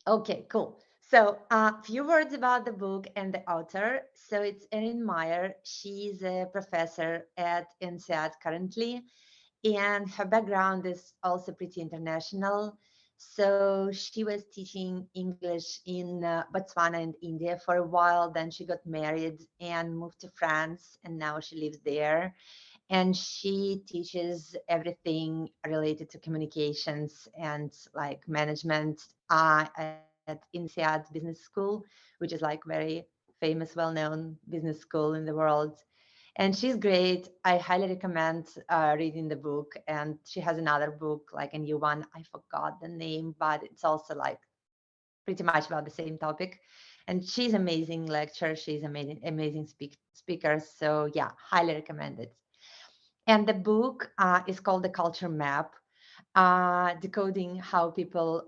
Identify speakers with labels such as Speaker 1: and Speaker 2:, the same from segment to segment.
Speaker 1: Okay, cool. So, a few words about the book and the author. So, it's Erin Meyer. She's a professor at INSEAD currently, and her background is also pretty international. So, she was teaching English in Botswana and India for a while. Then she got married and moved to France, and now she lives there. And she teaches everything related to communications and like management at INSEAD Business School, which is like very famous, well-known business school in the world. And she's great. I highly recommend reading the book. And she has another book, like a new one. I forgot the name, but it's also like pretty much about the same topic. And she's amazing lecturer. She's amazing speaker. So yeah, highly recommend it. And the book is called The Culture Map, decoding how people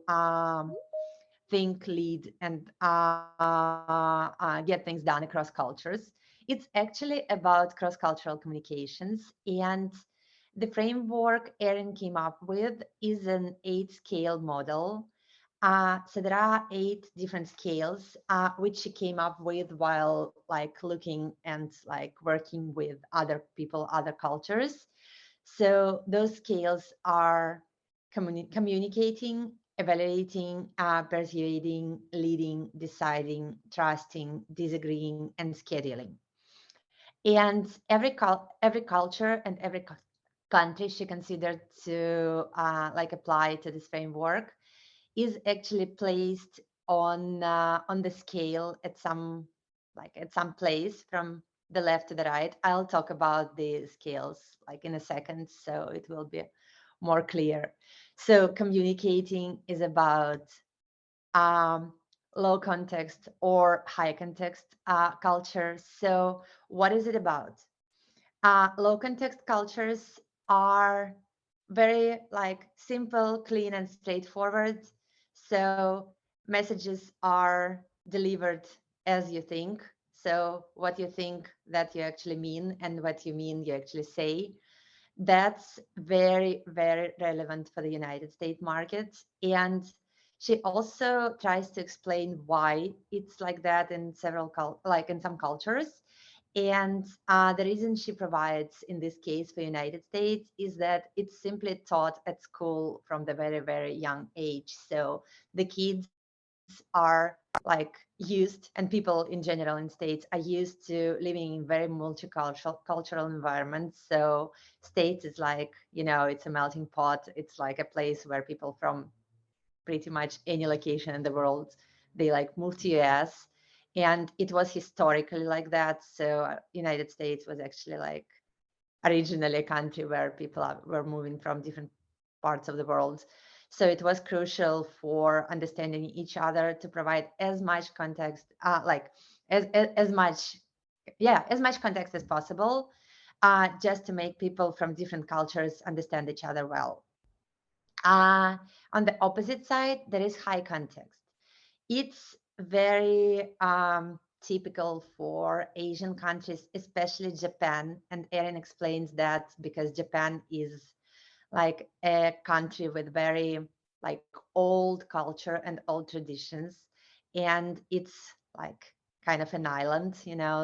Speaker 1: think, lead, and get things done across cultures. It's actually about cross-cultural communications, and the framework Erin came up with is an 8-scale model. So there are 8 different scales, which she came up with while like looking and like working with other people, other cultures. So those scales are communicating, evaluating, persuading, leading, deciding, trusting, disagreeing, and scheduling. And every culture and every country she considered to like apply to this framework is actually placed on the scale at some at some place from the left to the right. I'll talk about the scales like in a second, so it will be more clear. So communicating is about um, low context or high context culture. So what is it about? Low context cultures are very like simple, clean, and straightforward. So messages are delivered as you think. So what you think that you actually mean and what you mean you actually say. That's very, very relevant for the United States market. And she also tries to explain why it's like that in like in some cultures. And the reason she provides in this case for United States is that it's simply taught at school from the very, very young age. So the kids are like used, and people in general in states are used to living in very multicultural cultural environments. So states is like, it's a melting pot. It's like a place where people from pretty much any location in the world, they like move to US. And it was historically like that. So United States was actually like originally a country where were moving from different parts of the world. So it was crucial for understanding each other to provide as much context, as much, yeah, as much context as possible, just to make people from different cultures understand each other well. Uh, on the opposite side, there is high context. It's very typical for Asian countries, especially Japan. And Erin explains that because Japan is like a country with very like old culture and old traditions, and it's like kind of an island,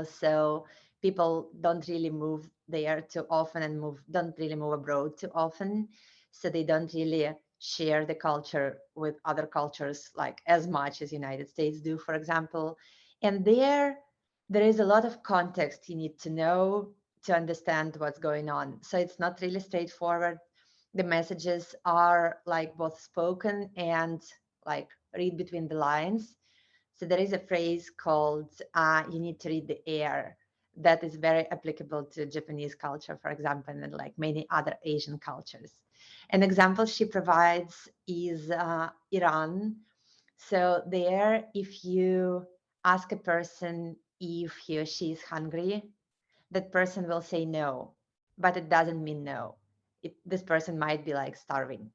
Speaker 1: so people don't really move there too often and don't really move abroad too often, so they don't really share the culture with other cultures like as much as United States do, for example. And there is a lot of context you need to know to understand what's going on, so it's not really straightforward. The messages are like both spoken and like read between the lines. So there is a phrase called you need to read the air that is very applicable to Japanese culture, for example, and like many other Asian cultures. An example she provides is Iran. So there, if you ask a person if he or she is hungry, that person will say no, but it doesn't mean no. This person might be like starving,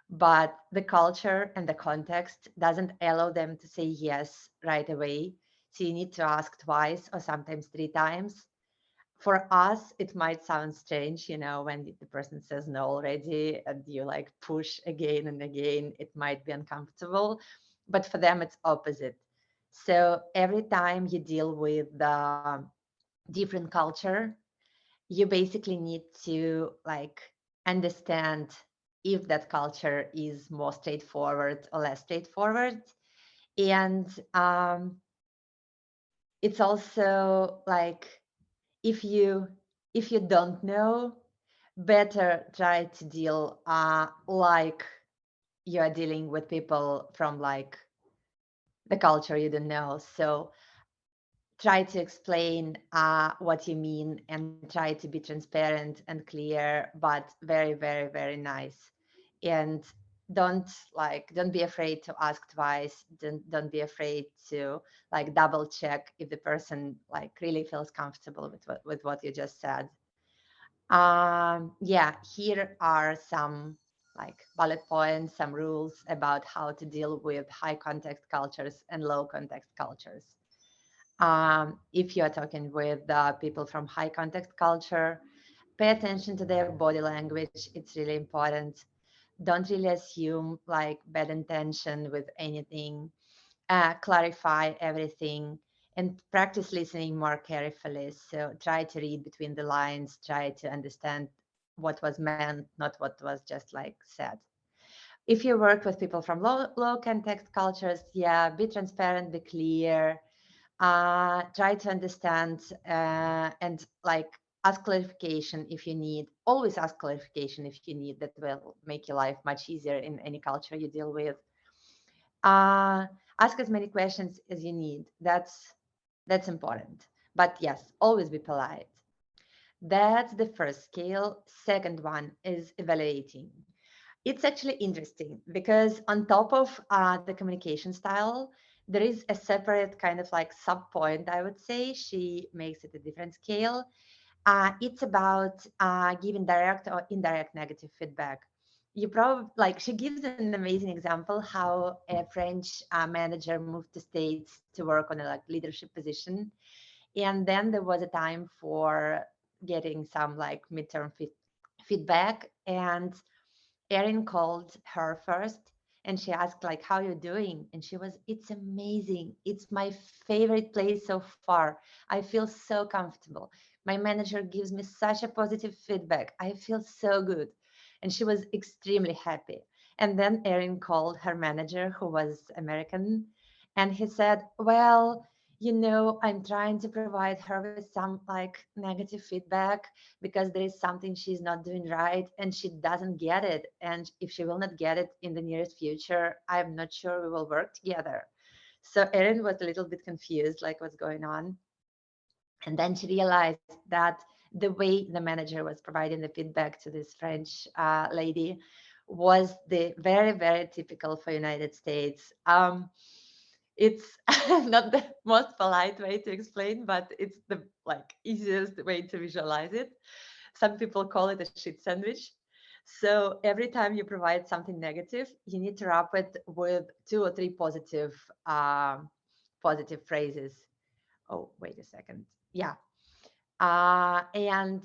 Speaker 1: but the culture and the context doesn't allow them to say yes right away. So you need to ask twice or sometimes 3 times. For us, it might sound strange, when the person says no already and you like push again and again, it might be uncomfortable. but for them it's opposite. So every time you deal with the different culture, you basically need to like understand if that culture is more straightforward or less straightforward. And it's also like if you don't know, better try to deal like you are dealing with people from like the culture you don't know. So try to explain what you mean and try to be transparent and clear, but very, very, very nice. And don't be afraid to ask twice. Don't be afraid to like double check if the person like really feels comfortable with what you just said. Yeah, here are some like bullet points, some rules about how to deal with high context cultures and low context cultures. If you are talking with people from high context culture, pay attention to their body language. It's really important. Don't really assume like bad intention with anything. Clarify everything and practice listening more carefully. So try to read between the lines, try to understand what was meant, not what was just like said. If you work with people from low context cultures, yeah, be transparent, be clear, try to understand and like ask clarification if you need. Always ask clarification if you need. That will make your life much easier in any culture you deal with. Ask as many questions as you need. That's important. But yes, always be polite. That's the first skill. Second one is evaluating. It's actually interesting because on top of the communication style, there is a separate kind of like sub point, I would say. She makes it a different scale. It's about giving direct or indirect negative feedback. You probably like she gives an amazing example how a French manager moved to States to work on a like leadership position, and then there was a time for getting some like midterm feedback, and Erin called her first and she asked like how you doing, and she was, it's amazing, it's my favorite place so far, I feel so comfortable, my manager gives me such a positive feedback, I feel so good. And she was extremely happy. And then Erin called her manager who was American, and he said, well, I'm trying to provide her with some like negative feedback because there is something she's not doing right and she doesn't get it. And if she will not get it in the nearest future, I'm not sure we will work together. So Erin was a little bit confused, like what's going on. And then she realized that the way the manager was providing the feedback to this French lady was the very, very typical for United States. It's not the most polite way to explain, but it's the like easiest way to visualize it. Some people call it a shit sandwich. So every time you provide something negative, you need to wrap it with 2 or 3 positive phrases. Oh, wait a second. Yeah. And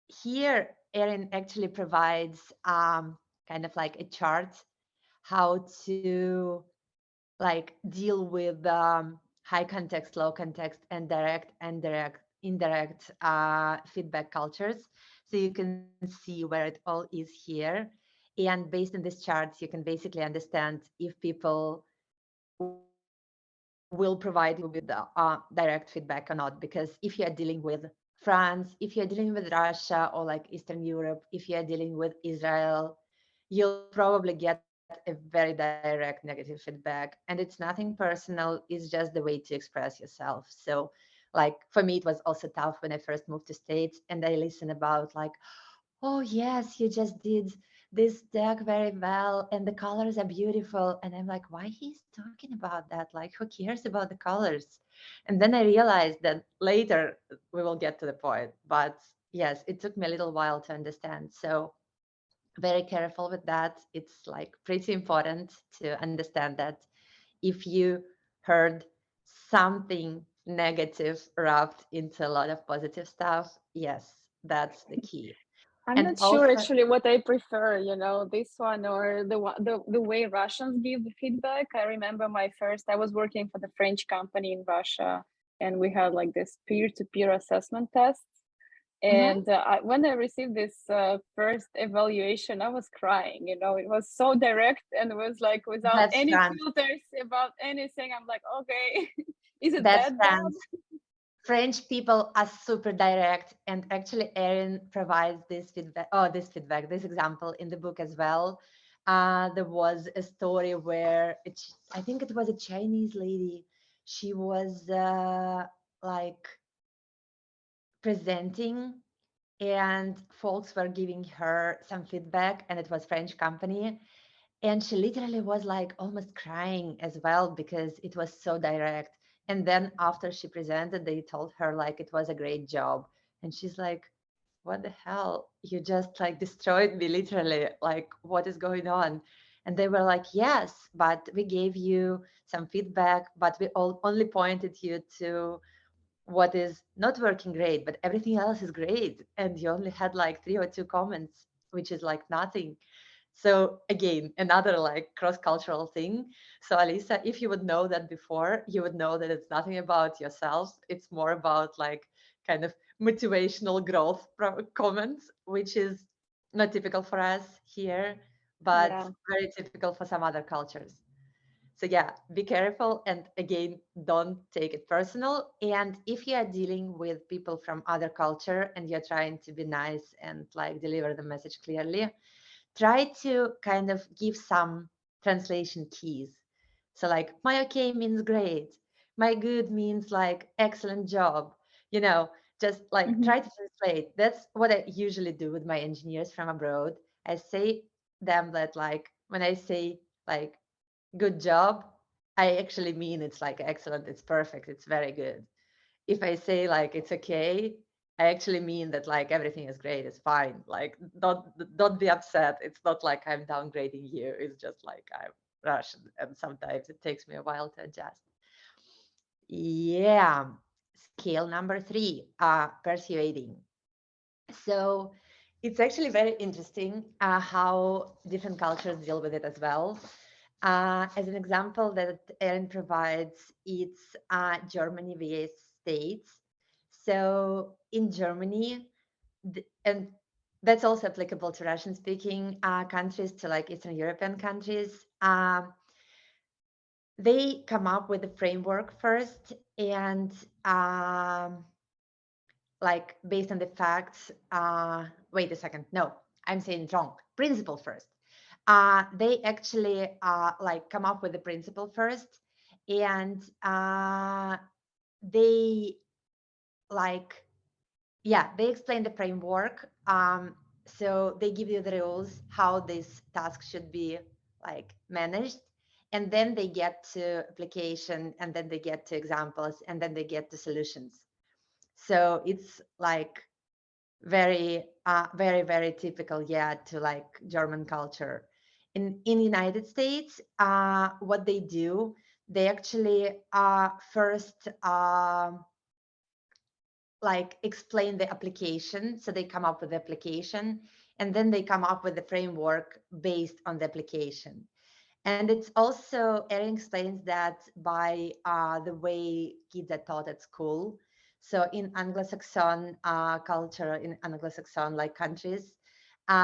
Speaker 1: here, Erin actually provides kind of like a chart how to like deal with high context, low context, and indirect feedback cultures. So you can see where it all is here. And based on this chart, you can basically understand if people will provide you with direct feedback or not. Because if you are dealing with France, if you're dealing with Russia or like Eastern Europe, if you are dealing with Israel, you'll probably get a very direct negative feedback. And it's nothing personal, it's just the way to express yourself. So like for me, it was also tough when I first moved to States and I listen about like, oh yes, you just did this deck very well and the colors are beautiful. And I'm like, why he's talking about that? Like, who cares about the colors? And then I realized that later we will get to the point. But yes, it took me a little while to understand. So very careful with that. It's like pretty important to understand that if you heard something negative wrapped into a lot of positive stuff, yes, that's the key.
Speaker 2: I'm not sure actually what I prefer, this one or the way Russians give the feedback. I remember I was working for the French company in Russia, and we had like this peer-to-peer assessment tests. And when I received this first evaluation, I was crying. It was so direct, and it was like without any filters about anything. I'm like, okay, is it that bad?
Speaker 1: French people are super direct, and actually Erin provides this this example in the book as well. There was a story where I think it was a Chinese lady. She was like presenting, and folks were giving her some feedback, and it was French company. And she literally was like almost crying as well because it was so direct. And then after she presented, they told her like it was a great job. And she's like, what the hell? You just like destroyed me literally. Like, what is going on? And they were like, yes, but we gave you some feedback, but we only pointed you to what is not working great, but everything else is great. And you only had like 3 or 2 comments, which is like nothing. So again, another like cross-cultural thing. So Alisa, if you would know that before, you would know that it's nothing about yourself. It's more about like kind of motivational growth comments, which is not typical for us here, but very typical for some other cultures. So yeah, be careful. And again, don't take it personal. And if you are dealing with people from other culture and you're trying to be nice and like deliver the message clearly, try to kind of give some translation keys. So like my okay means great. My good means like excellent job. Just like try to translate. That's what I usually do with my engineers from abroad. I say them that like when I say like good job, I actually mean it's like excellent, it's perfect, it's very good. If I say like it's okay, I actually mean that like everything is great, it's fine. Like don't be upset. It's not like I'm downgrading you. It's just like I'm Russian and sometimes it takes me a while to adjust. Yeah. Scale number 3, persuading. So it's actually very interesting how different cultures deal with it as well. As an example that Erin provides, it's Germany vs. States. So in Germany, and that's also applicable to Russian-speaking countries, to like Eastern European countries, they come up with a framework first, and like based on the facts, wait a second, no, I'm saying it wrong. Principle first. They actually like come up with the principle first, and they like, yeah, they explain the framework. So they give you the rules, how this task should be like managed. And then they get to application, and then they get to examples, and then they get to solutions. So it's like very, very typical, yeah, to like German culture. In United States, what they do, they actually first like explain the application. So they come up with the application, and then they come up with the framework based on the application. And it's also, Erin explains that by the way kids are taught at school. So in Anglo-Saxon culture, in Anglo-Saxon like countries, they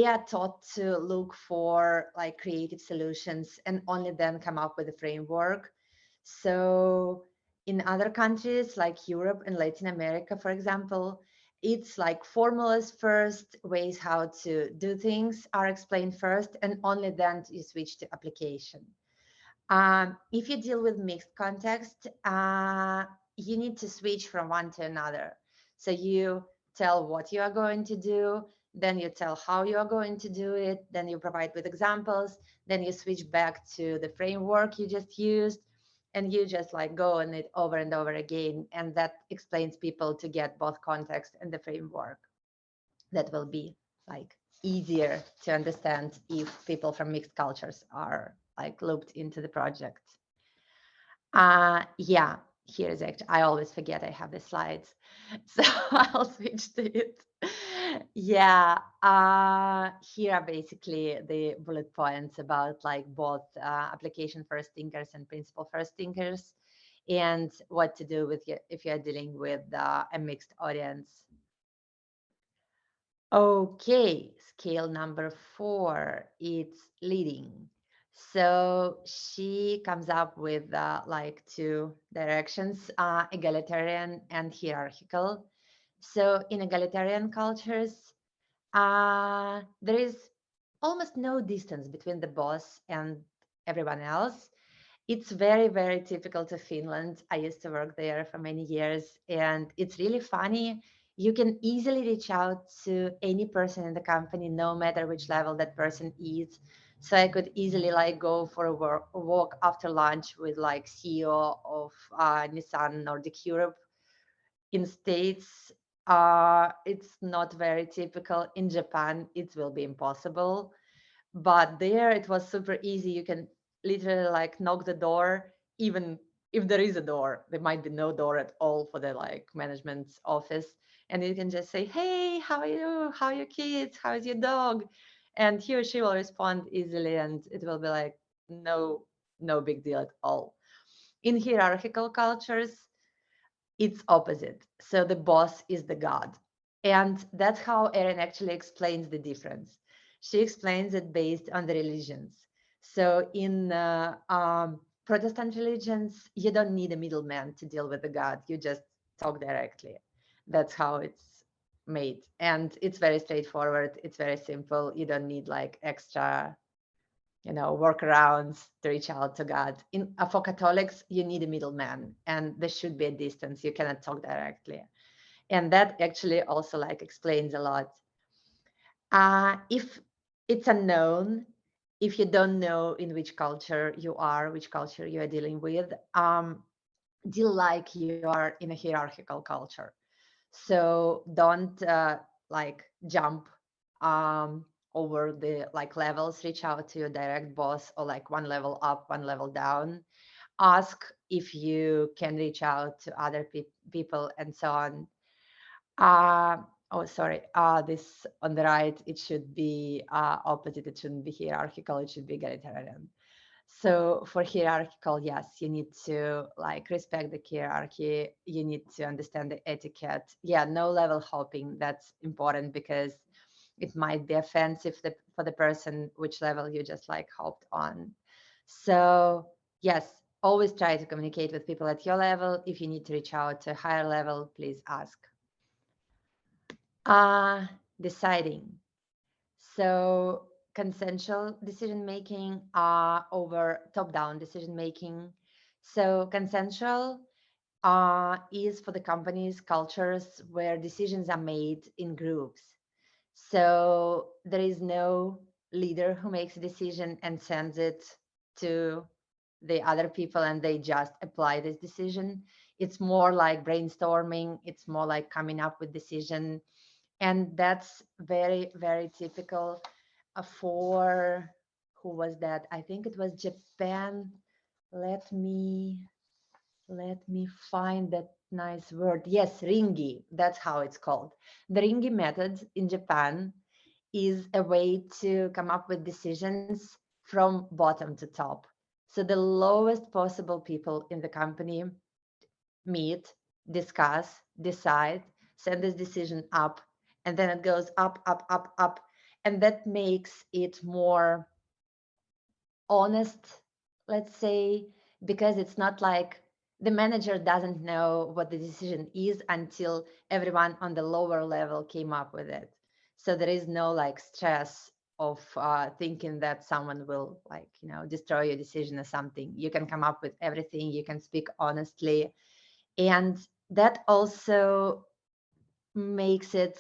Speaker 1: are taught to look for like creative solutions and only then come up with a framework. So in other countries like Europe and Latin America, for example, it's like formulas first, ways how to do things are explained first, and only then you switch to application. If you deal with mixed context, you need to switch from one to another. So you tell what you are going to do, then you tell how you are going to do it, then you provide with examples, then you switch back to the framework you just used, and you just like go on it over and over again. And that explains people to get both context and the framework. That will be like easier to understand if people from mixed cultures are like looped into the project. Yeah. here is actually, I always forget I have the slides, so I'll switch to it. Yeah, here are basically the bullet points about like both application first thinkers and principle first thinkers, and what to do with you if you're dealing with a mixed audience. Okay, scale number 4, it's leading. So she comes up with like 2 directions, egalitarian and hierarchical. So in egalitarian cultures, there is almost no distance between the boss and everyone else. It's very, very typical to Finland. I used to work there for many years, and it's really funny. You can easily reach out to any person in the company, no matter which level that person is. So I could easily like go for a walk after lunch with like CEO of Nissan Nordic Europe in States. It's not very typical. In Japan, it will be impossible, but there it was super easy. You can literally like knock the door, even if there is a door. There might be no door at all for the like management office, and you can just say, hey, how are you, how are your kids, how is your dog, and he or she will respond easily, and it will be like no big deal at all. In hierarchical cultures, it's opposite. So the boss is the god. And that's how Erin actually explains the difference. She explains it based on the religions. So in Protestant religions, you don't need a middleman to deal with the god. You just talk directly. That's how it's made. And it's very straightforward. It's very simple. You don't need like extra workarounds to reach out to God. For Catholics, you need a middleman, and there should be a distance. You cannot talk directly, and that actually also like explains a lot. If it's unknown, if you don't know in which culture you are, which culture you are dealing with, deal like you are in a hierarchical culture. So don't like jump over the like levels. Reach out to your direct boss, or like one level up, one level down. Ask if you can reach out to other people and so on. Oh, sorry. This on the right, it should be opposite. It shouldn't be hierarchical. It should be egalitarian. So for hierarchical, yes, you need to like respect the hierarchy. You need to understand the etiquette. Yeah, no level hopping. That's important because it might be offensive for the person which level you just like hopped on. So yes, always try to communicate with people at your level. If you need to reach out to a higher level, please ask. Deciding. So consensual decision making over top-down decision making. So consensual is for the companies, cultures where decisions are made in groups. So there is no leader who makes a decision and sends it to the other people and they just apply this decision. It's more like brainstorming. It's more like coming up with decision. And that's very, very typical for, who was that? I think it was Japan. Let me find that nice word. Yes, ringi. That's how it's called. The ringi method in Japan is a way to come up with decisions from bottom to top. So the lowest possible people in the company meet, discuss, decide, send this decision up, and then it goes up, up, up, up. And that makes it more honest, let's say, because it's not like the manager doesn't know what the decision is until everyone on the lower level came up with it. So there is no like stress of thinking that someone will like, destroy your decision or something. You can come up with everything. You can speak honestly. And that also makes it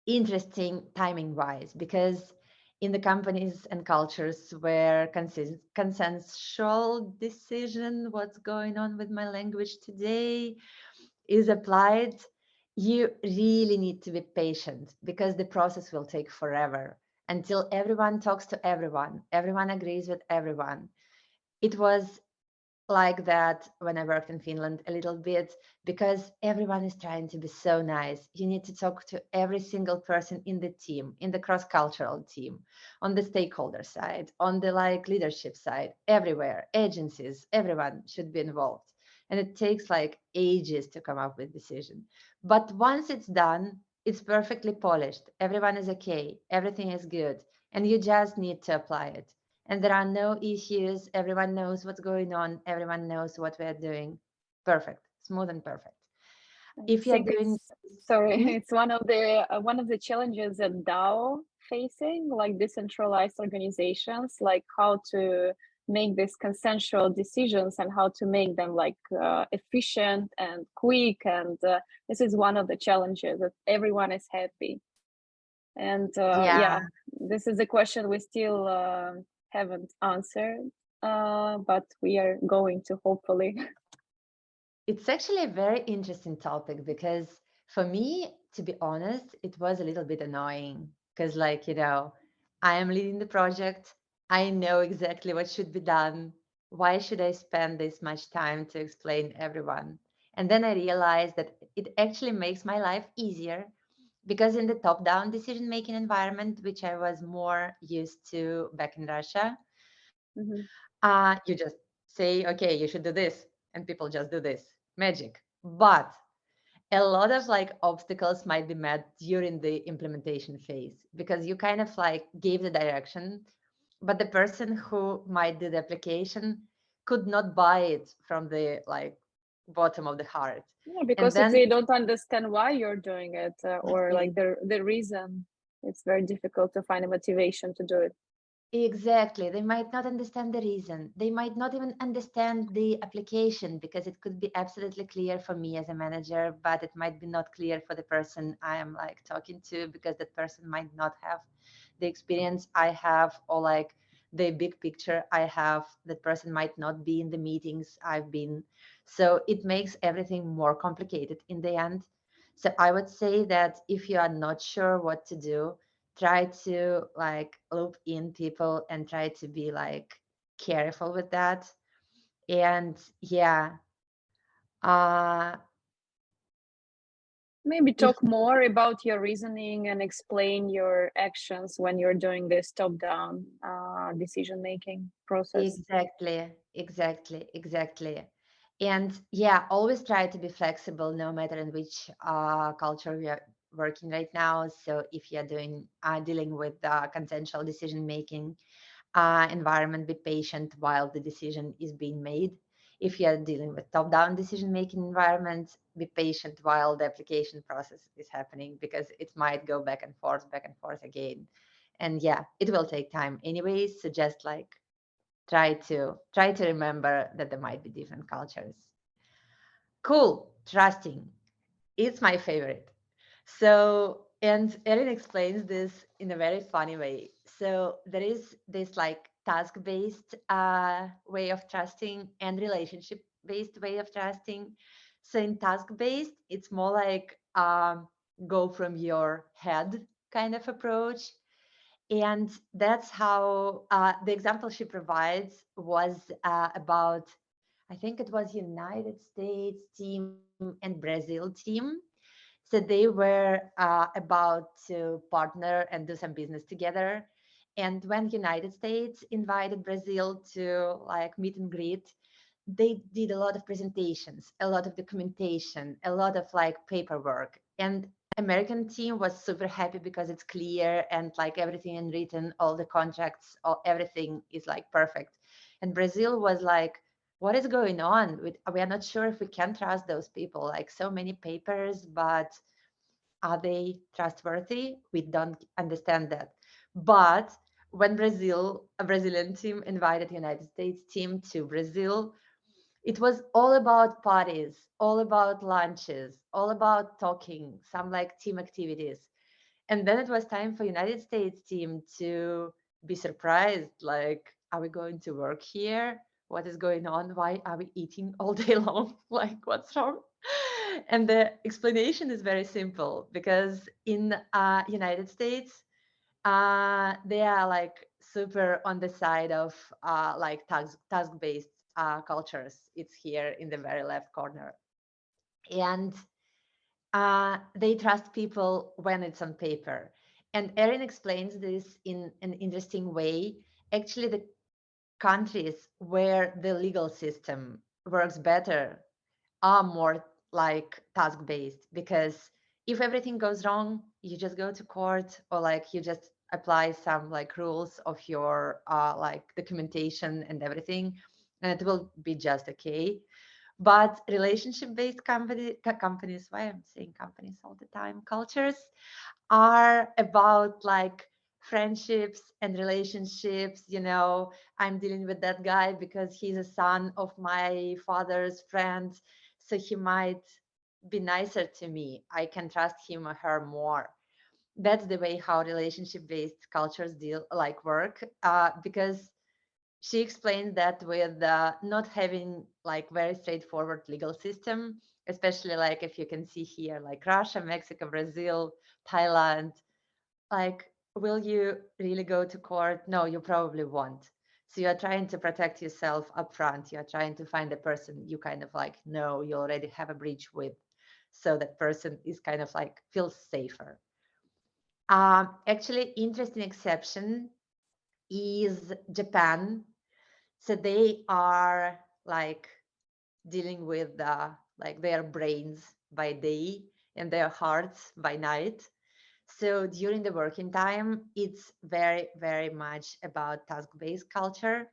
Speaker 1: interesting timing wise, because in the companies and cultures where consensual decision, what's going on with my language today, is applied, you really need to be patient because the process will take forever until everyone talks to everyone agrees with everyone. It was like that when I worked in Finland a little bit, because everyone is trying to be so nice. You need to talk to every single person in the team, in the cross-cultural team, on the stakeholder side, on the like leadership side, everywhere, agencies, everyone should be involved. And it takes like ages to come up with decision. But once it's done, it's perfectly polished. Everyone is okay. Everything is good. And you just need to apply it, and there are no issues. Everyone knows what's going on. Everyone knows what we are doing. Perfect, smooth and perfect.
Speaker 2: I
Speaker 1: If you're
Speaker 2: think
Speaker 1: doing,
Speaker 2: it's sorry,
Speaker 1: Mhm.
Speaker 2: it's one of the challenges that DAO facing, like decentralized organizations, like how to make these consensual decisions and how to make them like efficient and quick. And this is one of the challenges that everyone is happy. And
Speaker 1: Yeah,
Speaker 2: yeah, this is a question we still haven't answered, but we are going to hopefully.
Speaker 1: it's actually a very interesting topic because for me, to be honest, it was a little bit annoying because, like, I am leading the project. I know exactly what should be done. Why should I spend this much time to explain everyone? And then I realized that it actually makes my life easier because in the top-down decision-making environment, which I was more used to back in Russia,
Speaker 2: Mhm.
Speaker 1: you just say, okay, you should do this, and people just do this. Magic. But a lot of like obstacles might be met during the implementation phase because you kind of like gave the direction, but the person who might do the application could not buy it from the like bottom of the heart.
Speaker 2: Yeah,
Speaker 1: And
Speaker 2: because if
Speaker 1: then
Speaker 2: they don't understand why you're doing it or
Speaker 1: e-
Speaker 2: like the reason, it's very difficult to find a motivation to do it.
Speaker 1: exactly. They might not understand the reason. They might not even understand the application because it could be absolutely clear for me as a manager, but it might be not clear for the person I am like talking to because that person might not have the experience I have or like the big picture I have. That person might not be in the meetings I've been. So it makes everything more complicated in the end. So I would say that if you are not sure what to do, try to like loop in people and try to be like careful with that. And yeah, uh
Speaker 2: Maybe
Speaker 1: if
Speaker 2: talk more about your reasoning and explain your actions when you're doing this top-down decision making process.
Speaker 1: exactly. And yeah, always try to be flexible no matter in which culture we are working right now. So if you're doing dealing with consensual decision making environment, be patient while the decision is being made. If you are dealing with top-down decision-making environments, be patient while the application process is happening because it might go back and forth again. And yeah, it will take time anyways. So just like try to remember that there might be different cultures. Cool, trusting. It's my favorite. So, and Erin explains this in a very funny way. So there is this like task-based way of trusting and relationship-based way of trusting. So in task-based, it's more like go from your head kind of approach. And that's how the example she provides was about, I think it was United States team and Brazil team. So they were about to partner and do some business together. And when United States invited Brazil to like meet and greet, they did a lot of presentations, a lot of documentation, a lot of like paperwork. And American team was super happy because it's clear and like everything in written, all the contracts, everything is like perfect. And Brazil was like, what is going on? We are not sure if we can trust those people. Like so many papers, but are they trustworthy? We don't understand that. But when a Brazilian team invited United States team to Brazil, it was all about parties, all about lunches, all about talking, some like team activities. And then it was time for United States team to be surprised, like, are we going to work here? What is going on? Why are we eating all day long? Like, what's wrong? And the explanation is very simple because in United States, they are like super on the side of like task based cultures. It's here in the very left corner. And they trust people when it's on paper. And Erin explains this in an interesting way. Actually, the countries where the legal system works better are more like task-based, because if everything goes wrong, you just go to court, or like you just apply some like rules of your like documentation and everything, and it will be just okay. But relationship-based companies, why I'm saying companies all the time, cultures are about like friendships and relationships. I'm dealing with that guy because he's a son of my father's friend, so he might be nicer to me. I can trust him or her more. That's the way how relationship-based cultures deal like work, because she explained that with not having like very straightforward legal system, especially like if you can see here, like Russia, Mexico, Brazil, Thailand, like, will you really go to court? No, you probably won't. So you're trying to protect yourself up front. You're trying to find a person you kind of like know you already have a breach with. So that person is kind of like feels safer. Actually, interesting exception is Japan. So they are like dealing with like their brains by day and their hearts by night. So during the working time, it's very, very much about task-based culture,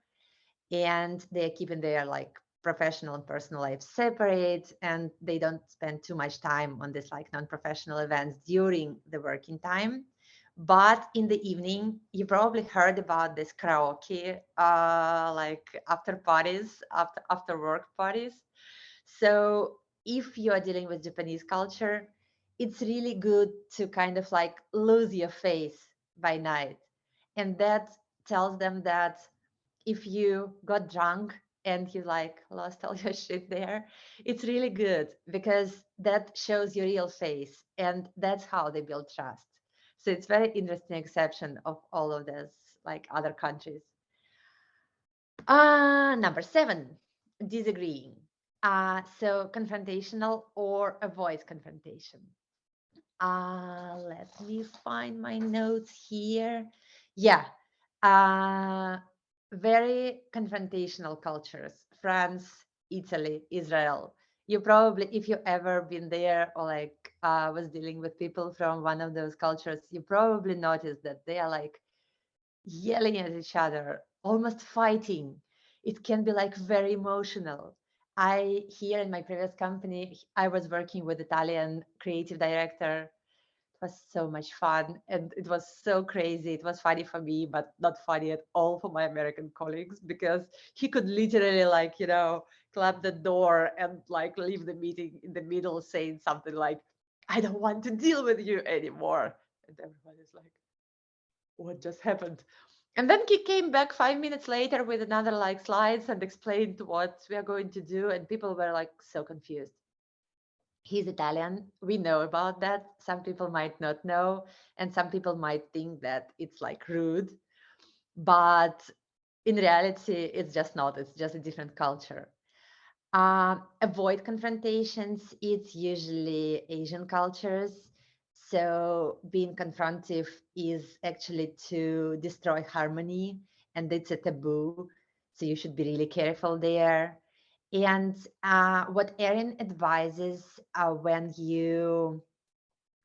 Speaker 1: and they're keeping their like professional and personal life separate, and they don't spend too much time on this like non-professional events during the working time. But in the evening, you probably heard about this karaoke, like after parties, after work parties. So if you are dealing with Japanese culture, it's really good to kind of like lose your face by night. And that tells them that if you got drunk and you like lost all your shit there, it's really good because that shows your real face, and that's how they build trust. So it's very interesting exception of all of this, like other countries. Number 7, disagreeing. So confrontational or avoid confrontation. Let me find my notes here. Yeah. Uh, Very confrontational cultures. France, Italy, Israel. You probably, if you ever been there or like was dealing with people from one of those cultures, you probably noticed that they are like yelling at each other, almost fighting. It can be like very emotional. I here in my previous company, I was working with Italian creative director. It was so much fun and it was so crazy. It was funny for me, but not funny at all for my American colleagues, because he could literally like, clap the door and like leave the meeting in the middle saying something like, I don't want to deal with you anymore. And everyone is like, what just happened? And then he came back 5 minutes later with another like slides and explained what we are going to do. And people were like so confused. He's Italian. We know about that. Some people might not know, and some people might think that it's like rude. But in reality, it's just not. It's just a different culture. Avoid confrontations. It's usually Asian cultures. So being confrontive is actually to destroy harmony, and it's a taboo. So you should be really careful there. And what Erin advises when you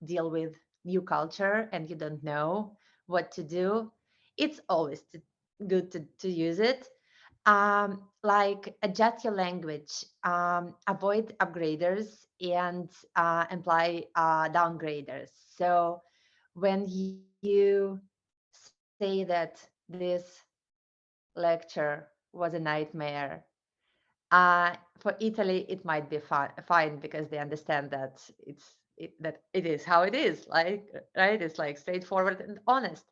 Speaker 1: deal with new culture and you don't know what to do, it's always good to use it. Like adjust your language, avoid upgraders, and imply downgraders. So when you say that this lecture was a nightmare, for Italy, it might be fine because they understand that that it is how it is, like, right? It's like straightforward and honest.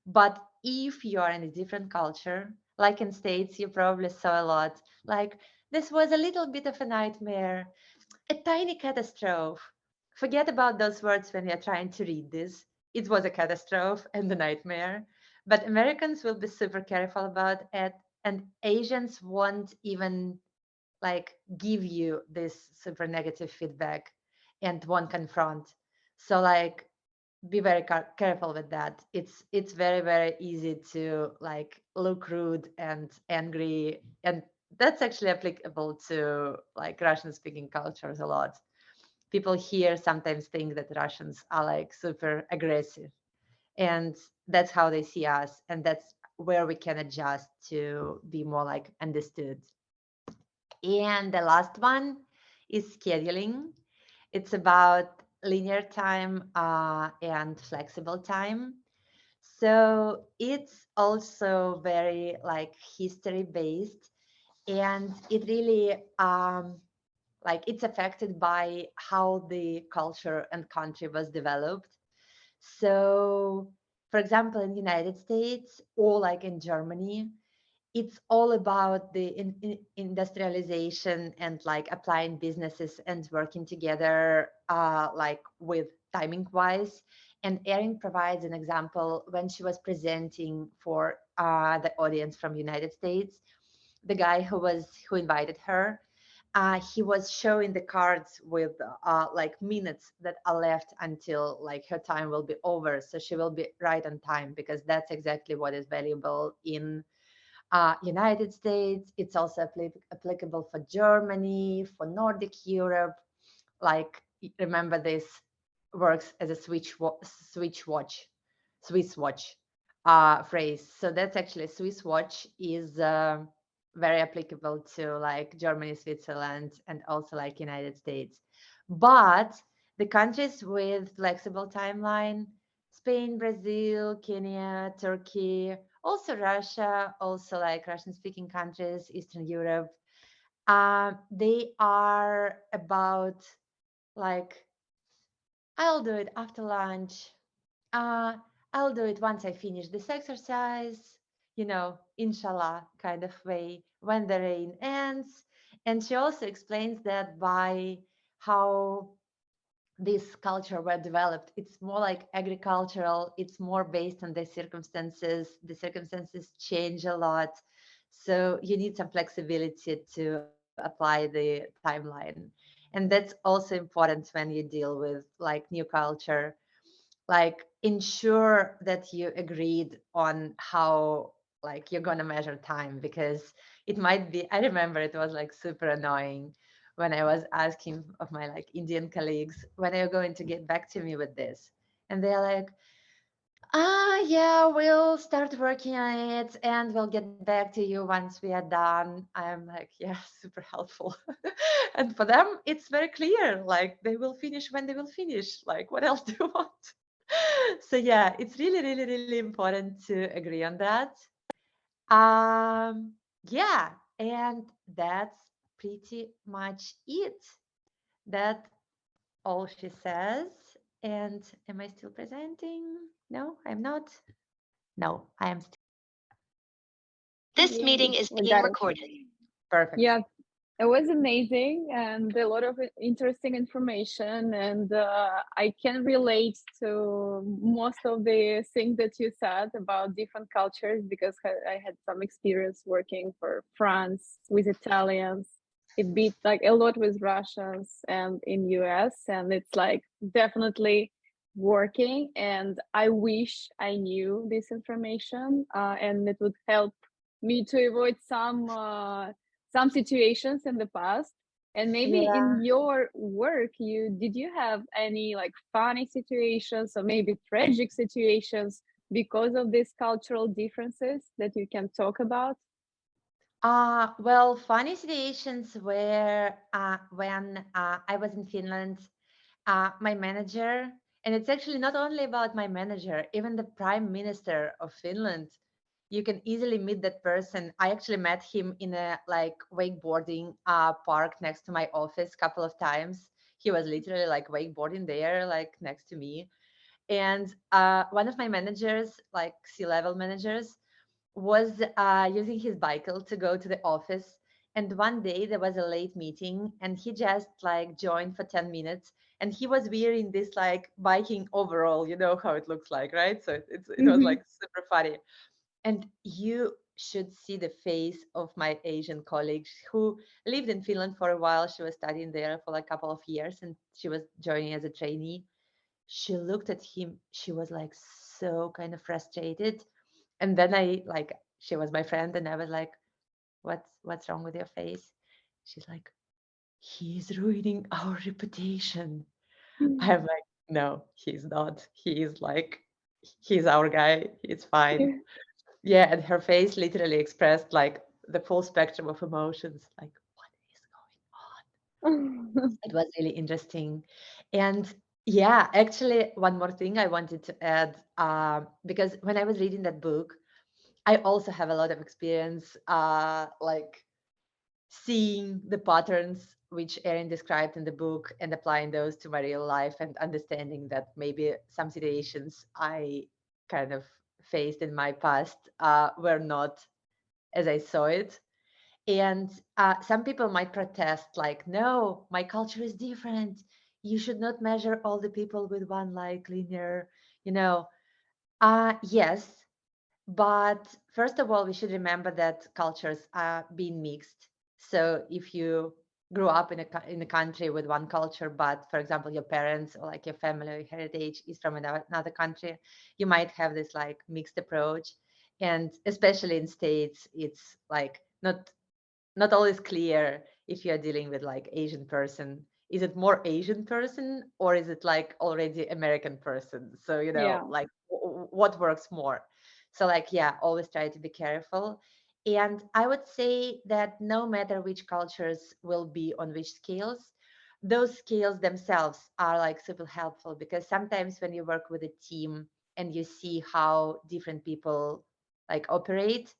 Speaker 1: But if you are in a different culture, like in States, you probably saw a lot, like, this was a little bit of a nightmare, a tiny catastrophe. Forget about those words when you're trying to read this. It was a catastrophe and a nightmare. But Americans will be super careful about it. and Asians won't even like give you this super negative feedback and won't confront. So like be very careful with that. It's very, very easy to like look rude and angry, and that's actually applicable to like Russian speaking cultures a lot. People here sometimes think that Russians are like super aggressive, and that's how they see us, and that's where we can adjust to be more like understood. And the last one is scheduling. It's about linear time and flexible time. So it's also very like history based, and it really like it's affected by how the culture and country was developed. So, for example, in the United States or like in Germany, it's all about the industrialization and like applying businesses and working together like with timing wise. And Erin provides an example when she was presenting for the audience from United States. The guy who invited her, he was showing the cards with like minutes that are left until like her time will be over, so she will be right on time, because that's exactly what is valuable in United States. It's also applicable for Germany, for Nordic Europe. Like, remember, this works as a Swiss watch phrase. So that's actually Swiss watch is very applicable to like Germany, Switzerland, and also like United States. But the countries with flexible timeline, Spain, Brazil, Kenya, Turkey, also Russia, also like Russian speaking countries, Eastern Europe, they are about like, I'll do it after lunch. Uh, I'll do it once I finish this exercise, inshallah kind of way when the rain ends. And she also explains that by how this culture were developed. It's more like agricultural, it's more based on the circumstances. The circumstances change a lot. So you need some flexibility to apply the timeline. And that's also important when you deal with like new culture. Like ensure that you agreed on how like you're going to measure time, because it might be, I remember it was like super annoying when I was asking of my like Indian colleagues, when are you going to get back to me with this? And they're like, yeah, we'll start working on it and we'll get back to you once we are done. I'm like, yeah, super helpful. And for them, it's very clear, like they will finish when they will finish. Like, what else do you want? So yeah, it's really, really, really important to agree on that. Yeah, and that's pretty much it. That all she says. And am I still presenting? No, I'm not. No, I am still. This
Speaker 2: Yay,
Speaker 1: meeting is
Speaker 2: we
Speaker 1: being
Speaker 2: got it.
Speaker 1: recorded. Perfect.
Speaker 2: Yeah, it was amazing and a lot of interesting information. And I can relate to most of the things that you said about different cultures, because I had some experience working for France with Italians. It beat like a lot with Russians and in US, and it's like definitely working. And I wish I knew this information, and it would help me to avoid some situations in the past. And maybe
Speaker 1: Yeah.
Speaker 2: in your work, did you have any like funny situations or maybe tragic situations because of these cultural differences that you can talk about?
Speaker 1: Well, funny situations where when I was in Finland, my manager, and it's actually not only about my manager, even the prime minister of Finland, you can easily meet that person. I actually met him in a like wakeboarding park next to my office a couple of times. He was literally like wakeboarding there, like next to me. And one of my managers, like C-level managers, was using his bicycle to go to the office. And one day there was a late meeting, and he just like joined for 10 minutes. And he was wearing this like biking overall, you know how it looks like, right? So it was
Speaker 2: Mm-hmm.
Speaker 1: like super funny. And you should see the face of my Asian colleague who lived in Finland for a while. She was studying there for like a couple of years and she was joining as a trainee. She looked at him. She was like so kind of frustrated. And then she was my friend and I was like, what's wrong with your face? She's like, he's ruining our reputation. I'm like, no, he's not. He's our guy. He's fine. Yeah, and her face literally expressed like the full spectrum of emotions. Like, what is going on? It was really interesting. And yeah, actually, one more thing I wanted to add, because when I was reading that book, I also have a lot of experience, like seeing the patterns which Erin described in the book and applying those to my real life and understanding that maybe some situations I kind of faced in my past were not as I saw it. And some people might protest, like, no, my culture is different. You should not measure all the people with one like linear, you know. Yes, but first of all, we should remember that cultures are being mixed. So if you grew up in a country with one culture, but for example, your parents or like your family or your heritage is from another country, you might have this like mixed approach. And especially in states, it's like not always clear if you're dealing with like Asian person. Is it more Asian person or is it like already American person? So,
Speaker 2: Yeah.
Speaker 1: like what works more? So like, yeah, always try to be careful. And I would say that no matter which cultures will be on which scales, those scales themselves are like super helpful because sometimes when you work with a team and you see how different people like operate,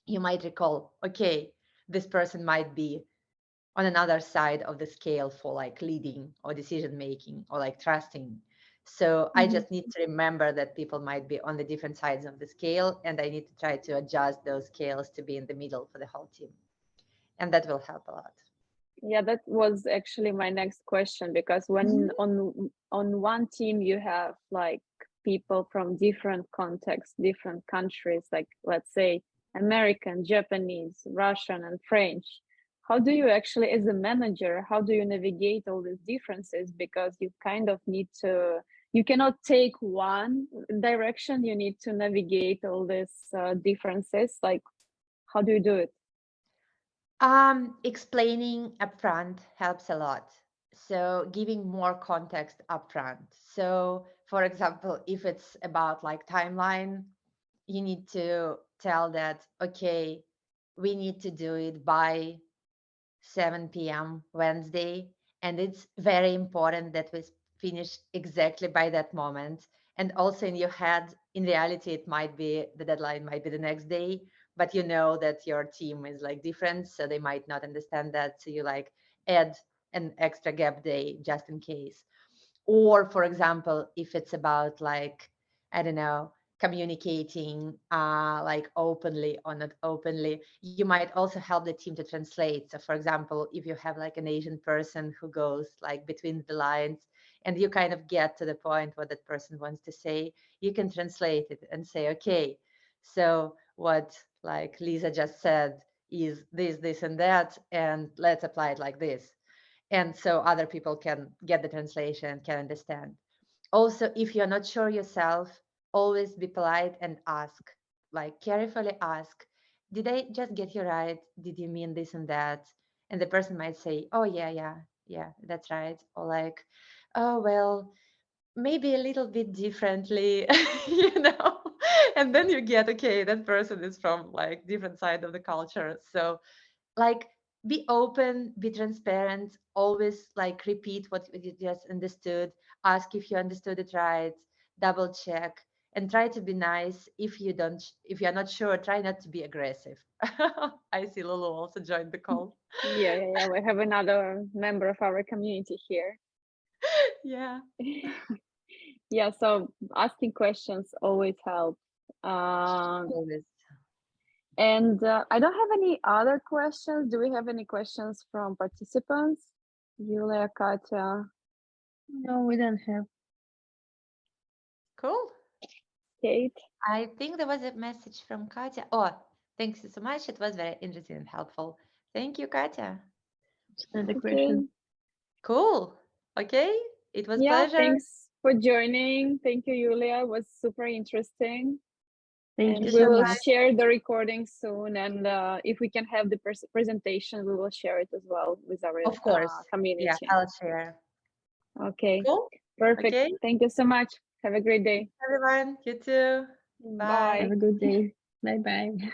Speaker 1: you might recall, okay, this person might be on another side of the scale for like leading or decision making or like trusting. So I
Speaker 2: Mhm.
Speaker 1: just need to remember that people might be on the different sides of the scale, and I need to try to adjust those scales to be in the middle for the whole team. And that will help a lot.
Speaker 2: Yeah, that was actually my next question, because when
Speaker 1: Mhm.
Speaker 2: on one team you have like people from different contexts, different countries, like let's say American, Japanese, Russian, and French. How do you actually, as a manager, how do you navigate all these differences? Because you kind of need to, you cannot take one direction, you need to navigate all these differences. Like, how do you do it?
Speaker 1: Explaining upfront helps a lot. So giving more context upfront. So for example, if it's about like timeline, you need to tell that, okay, we need to do it by 7 p.m. Wednesday. And it's very important that we finish exactly by that moment. And also in your head, in reality, it might be the deadline might be the next day, but you know that your team is like different. So they might not understand that. So you like add an extra gap day just in case. Or for example, if it's about like, I don't know, communicating like openly or not openly, you might also help the team to translate. So for example, if you have like an Asian person who goes like between the lines and you kind of get to the point what that person wants to say, you can translate it and say, okay, so what like Lisa just said is this and that, and let's apply it like this, and so other people can get the translation, can understand. Also, if you're not sure yourself, always be polite and ask, like carefully ask, did I just get you right? Did you mean this and that? And the person might say, oh yeah, that's right, or like, oh well, maybe a little bit differently, you know. And then you get, okay, that person is from like different side of the culture. So like be open, be transparent, always like repeat what you just understood, ask if you understood it right, double check, and try to be nice. If you're not sure, try not to be aggressive. I see Lulu also joined the call.
Speaker 2: Yeah, yeah, yeah. We have another member of our community here.
Speaker 1: Yeah.
Speaker 2: Yeah, so asking questions always help. Um,
Speaker 1: Always.
Speaker 2: and I don't have any other questions. Do we have any questions from participants? Julia, Katya,
Speaker 3: No, we don't have.
Speaker 1: Cool.
Speaker 2: Kate?
Speaker 1: I think there was a message from Katya. Oh, Thanks so much. It was very interesting and helpful. Thank you, Katya.
Speaker 3: It's not a
Speaker 2: Okay.
Speaker 3: question.
Speaker 1: Cool. Okay. It was
Speaker 2: Yeah,
Speaker 1: pleasure.
Speaker 2: thanks for joining. Thank you, Julia. It was super interesting.
Speaker 3: Thank
Speaker 2: And
Speaker 3: you
Speaker 2: we
Speaker 3: so
Speaker 2: will
Speaker 3: much.
Speaker 2: share the recording soon. And if we can have the presentation, we will share it as well with our
Speaker 1: Of course.
Speaker 2: community.
Speaker 1: Yeah, I'll share.
Speaker 2: Okay,
Speaker 1: Cool.
Speaker 2: perfect.
Speaker 1: Okay.
Speaker 2: Thank you so much. Have a great day.
Speaker 1: Everyone, you too.
Speaker 2: Bye.
Speaker 3: Have a good day. Bye bye.